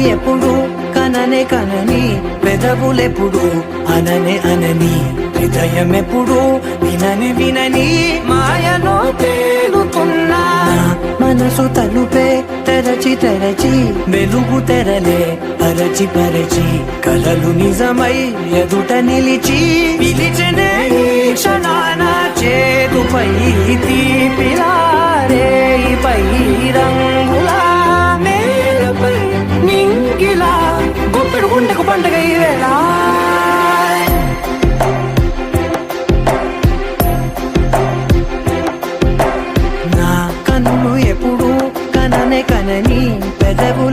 ఎప్పుడు కననే కనని పెదవులెప్పుడు అననే అనని హృదయం ఎప్పుడు వినని వినని మాయలో తేలుతున్నా మనసు తలుపే తెరచి తెరచి వెలుగు తెరలే పరచి పరచి కలలు నిజమై ఎదుట నిలిచి పిలిచనే క్షణాన చేతుపై తీపిలారే పై రంగు